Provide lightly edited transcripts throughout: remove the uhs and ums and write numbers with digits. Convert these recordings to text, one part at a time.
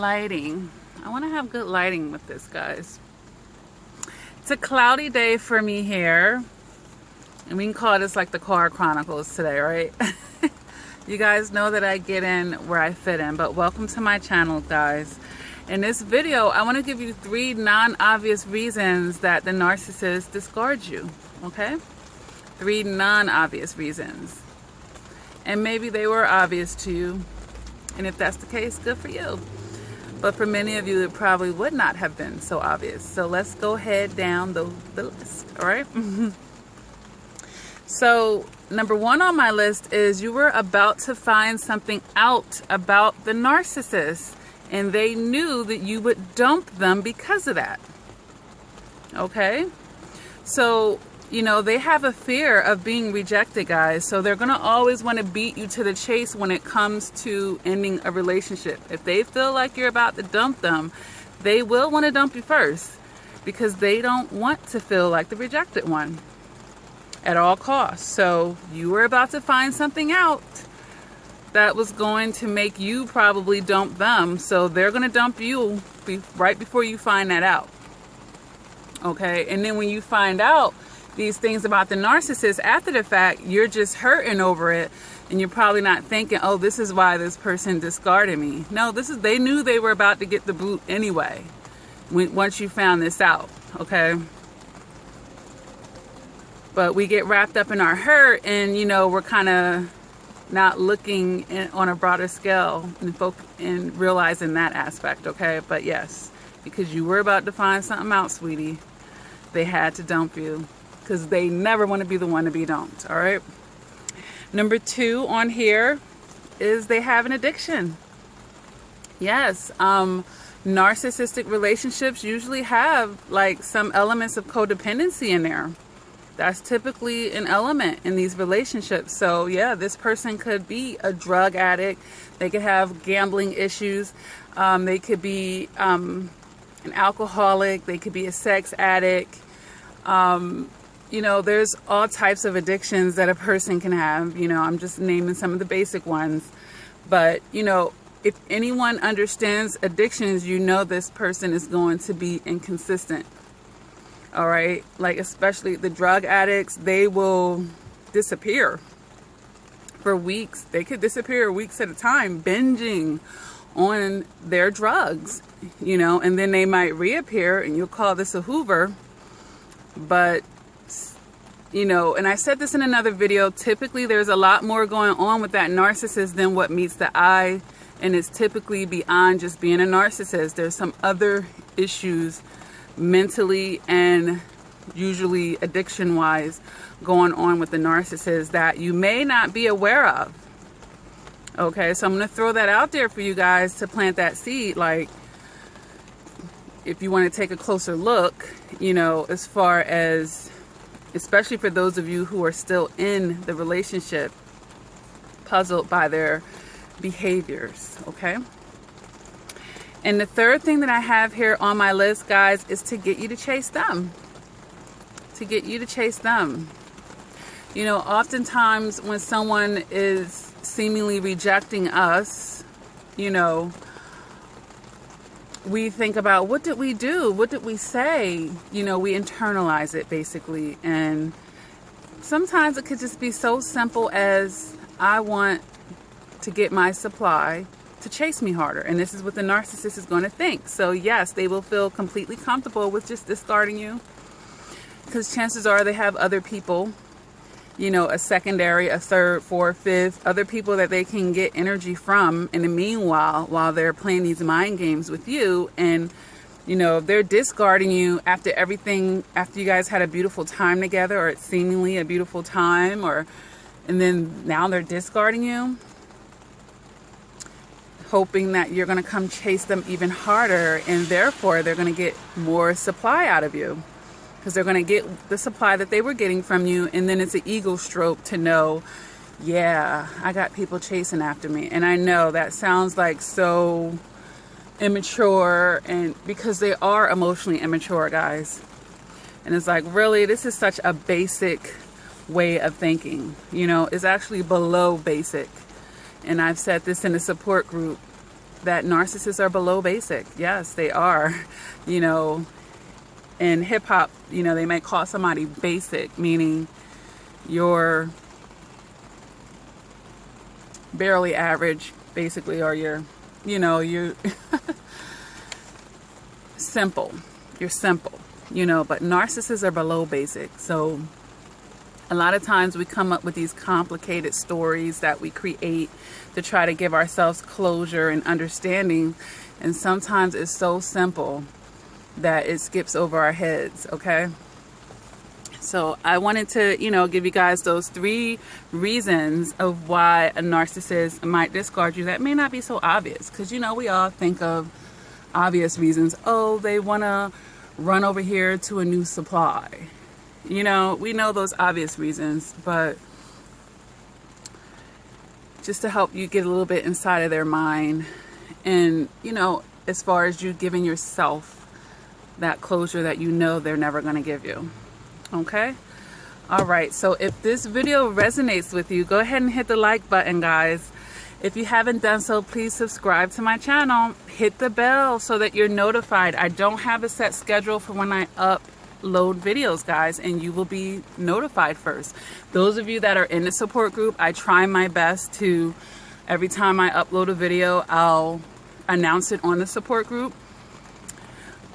lighting. I want to have good lighting with this, guys. It's a cloudy day for me here. And we can call this like the car chronicles today, right? You guys know that I get in where I fit in, but welcome to my channel, guys. In this video, I want to give you 3 non-obvious reasons that the narcissist discards you, okay? 3 non-obvious reasons. And maybe they were obvious to you. And if that's the case, good for you. But for many of you, it probably would not have been so obvious. So let's go ahead down the list, all right? So number 1 on my list is you were about to find something out about the narcissist, and they knew that you would dump them because of that. Okay? So, you know, they have a fear of being rejected, guys. So they're going to always want to beat you to the chase when it comes to ending a relationship. If they feel like you're about to dump them, they will want to dump you first because they don't want to feel like the rejected one at all costs. So you were about to find something out that was going to make you probably dump them. So they're going to dump you right before you find that out. Okay? And then when you find out these things about the narcissist after the fact, you're just hurting over it. And you're probably not thinking, oh, this is why this person discarded me. No, they knew they were about to get the boot anyway. Once you found this out. Okay? But we get wrapped up in our hurt, and you know, we're kind of not looking on a broader scale and realizing that aspect, okay? But yes, because you were about to find something out, sweetie, they had to dump you because they never want to be the one to be dumped, all right? Number 2 on here is they have an addiction. Yes, narcissistic relationships usually have like some elements of codependency in there. That's typically an element in these relationships. So yeah, this person could be a drug addict. They could have gambling issues. They could be an alcoholic. They could be a sex addict. You know, there's all types of addictions that a person can have. You know, I'm just naming some of the basic ones. But, you know, if anyone understands addictions, you know this person is going to be inconsistent. All right, like especially the drug addicts, they will disappear for weeks. They could disappear weeks at a time, binging on their drugs, you know, and then they might reappear and you'll call this a Hoover. But, you know, and I said this in another video, typically there's a lot more going on with that narcissist than what meets the eye. And it's typically beyond just being a narcissist. There's some other issues mentally and usually addiction wise going on with the narcissist that you may not be aware of. Okay, so I'm going to throw that out there for you guys to plant that seed. Like, if you want to take a closer look, you know, as far as, especially for those of you who are still in the relationship, puzzled by their behaviors. Okay. And the 3rd thing that I have here on my list, guys, is to get you to chase them. To get you to chase them. You know, oftentimes when someone is seemingly rejecting us, you know, we think about, what did we do? What did we say? You know, we internalize it basically. And sometimes it could just be so simple as, I want to get my supply to chase me harder. And this is what the narcissist is going to think. So yes, they will feel completely comfortable with just discarding you because chances are they have other people, you know, a secondary, a 3rd, 4th, 5th, other people that they can get energy from in the meanwhile while they're playing these mind games with you. And, you know, they're discarding you after everything, after you guys had a beautiful time together, or it's seemingly a beautiful time, and then now they're discarding you, hoping that you're going to come chase them even harder, and therefore they're going to get more supply out of you because they're going to get the supply that they were getting from you. And then it's an ego stroke to know, yeah, I got people chasing after me. And I know that sounds like so immature, and because they are emotionally immature, guys. And it's like, really, this is such a basic way of thinking. You know, it's actually below basic. And I've said this in a support group that narcissists are below basic. Yes, they are. You know, in hip hop, you know, they might call somebody basic, meaning you're barely average, basically, or you're, you know, you're simple. You're simple, you know, but narcissists are below basic. So a lot of times we come up with these complicated stories that we create to try to give ourselves closure and understanding. And sometimes it's so simple that it skips over our heads, okay? So I wanted to, you know, give you guys those 3 reasons of why a narcissist might discard you that may not be so obvious. Because, you know, we all think of obvious reasons. Oh, they want to run over here to a new supply. You know, we know those obvious reasons, but just to help you get a little bit inside of their mind. And, you know, as far as you giving yourself that closure that you know they're never going to give you. Okay? All right. So if this video resonates with you, go ahead and hit the like button, guys. If you haven't done so, please subscribe to my channel. Hit the bell so that you're notified. I don't have a set schedule for when I upload videos, guys, and you will be notified first. Those of you that are in the support group, I try my best to, every time I upload a video, I'll announce it on the support group.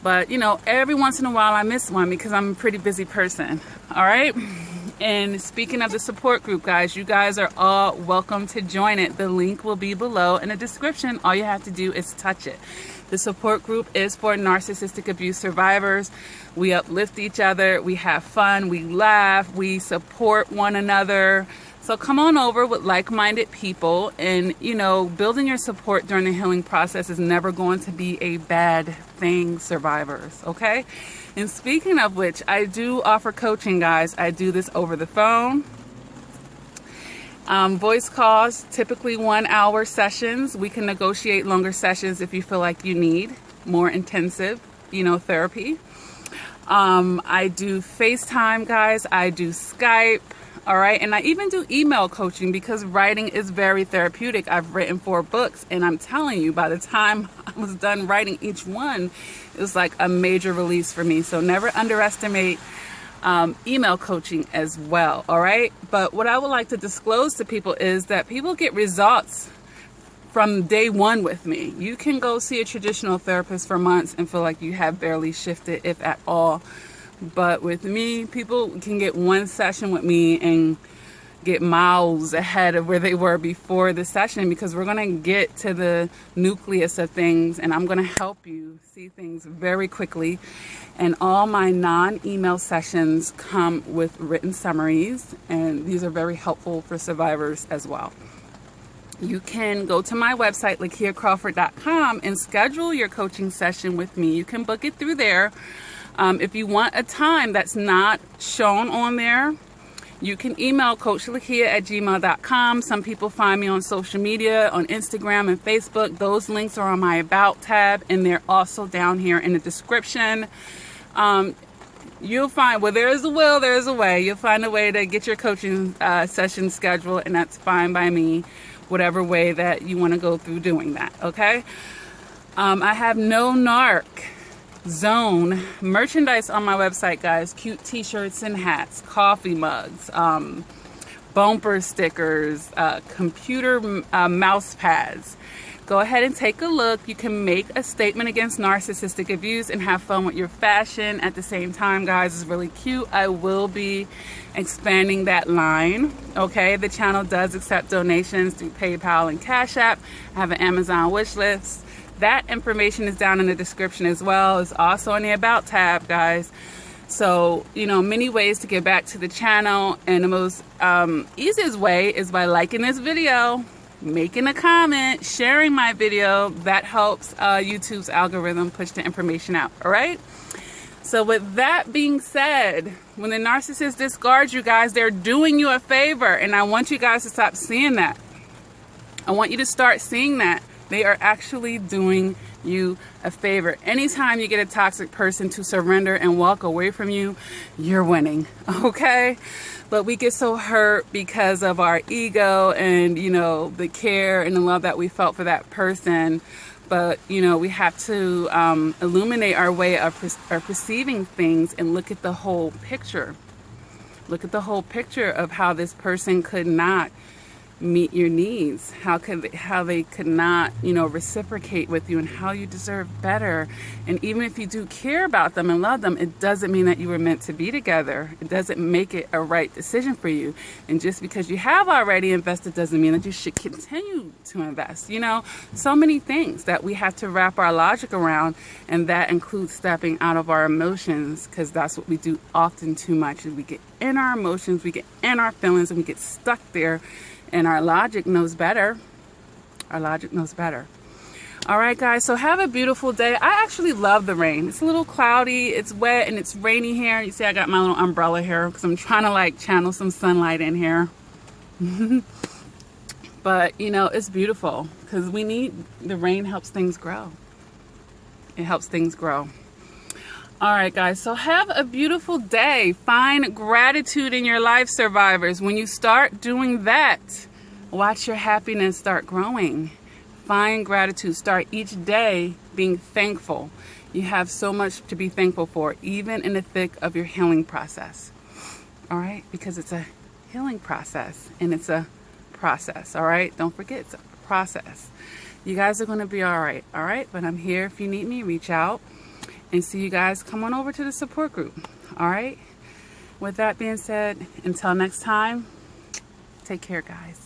But, you know, every once in a while I miss one because I'm a pretty busy person. All right. And speaking of the support group, guys, you guys are all welcome to join it. The link will be below in the description. All you have to do is touch it. The support group is for narcissistic abuse survivors. We uplift each other. We have fun. We laugh. We support one another. So come on over with like-minded people, and, you know, building your support during the healing process is never going to be a bad thing, survivors, okay? And speaking of which, I do offer coaching, guys. I do this over the phone. Voice calls, typically 1-hour sessions. We can negotiate longer sessions if you feel like you need more intensive, you know, therapy. I do FaceTime, guys. I do Skype. All right. And I even do email coaching because writing is very therapeutic. I've written 4 books, and I'm telling you, by the time I was done writing each one, it was like a major release for me. So never underestimate email coaching as well. All right. But what I would like to disclose to people is that people get results from day 1 with me. You can go see a traditional therapist for months and feel like you have barely shifted, if at all. But with me, people can get 1 session with me and get miles ahead of where they were before the session, because we're going to get to the nucleus of things, and I'm going to help you see things very quickly. And all my non-email sessions come with written summaries, and these are very helpful for survivors as well. You can go to my website, LakiaCrawford.com, and schedule your coaching session with me. You can book it through there. If you want a time that's not shown on there, you can email CoachLakia@gmail.com. Some people find me on social media, on Instagram and Facebook. Those links are on my About tab, and they're also down here in the description. You'll find, where there is a will, there is a way. You'll find a way to get your coaching session scheduled, and that's fine by me, whatever way that you want to go through doing that, okay? I have no narc zone merchandise on my website, guys. Cute t-shirts and hats, coffee mugs, bumper stickers, computer mouse pads. Go ahead and take a look. You can make a statement against narcissistic abuse and have fun with your fashion at the same time, guys. It's really cute. I will be expanding that line, okay? The channel does accept donations through PayPal and Cash App. I have an Amazon wish list. That information is down in the description as well. It's also in the About tab, guys. So, you know, many ways to get back to the channel. And the most easiest way is by liking this video, making a comment, sharing my video. That helps YouTube's algorithm push the information out, all right? So with that being said, when the narcissist discards you, guys, they're doing you a favor. And I want you guys to stop seeing that. I want you to start seeing that. They are actually doing you a favor. Anytime you get a toxic person to surrender and walk away from you, you're winning, okay? But we get so hurt because of our ego and, you know, the care and the love that we felt for that person. But, you know, we have to illuminate our way of perceiving things and look at the whole picture. Look at the whole picture of how this person could not meet your needs, how they could not, you know, reciprocate with you, and how you deserve better. And even if you do care about them and love them, it doesn't mean that you were meant to be together. It doesn't make it a right decision for you. And just because you have already invested doesn't mean that you should continue to invest. You know, so many things that we have to wrap our logic around, and that includes stepping out of our emotions, because that's what we do often too much, is we get in our emotions, we get in our feelings, and we get stuck there. And our logic knows better. Our logic knows better. All right, guys, so have a beautiful day. I actually love the rain. It's a little cloudy, it's wet, and it's rainy here. You see I got my little umbrella here because I'm trying to like channel some sunlight in here. But, you know, it's beautiful because the rain helps things grow. It helps things grow. All right, guys, so have a beautiful day. Find gratitude in your life, survivors. When you start doing that, watch your happiness start growing. Find gratitude. Start each day being thankful. You have so much to be thankful for, even in the thick of your healing process. All right, because it's a healing process, and it's a process. All right, don't forget, it's a process. You guys are going to be all right. All right, but I'm here if you need me. Reach out. And see you guys, come on over to the support group. All right. With that being said, until next time, take care, guys.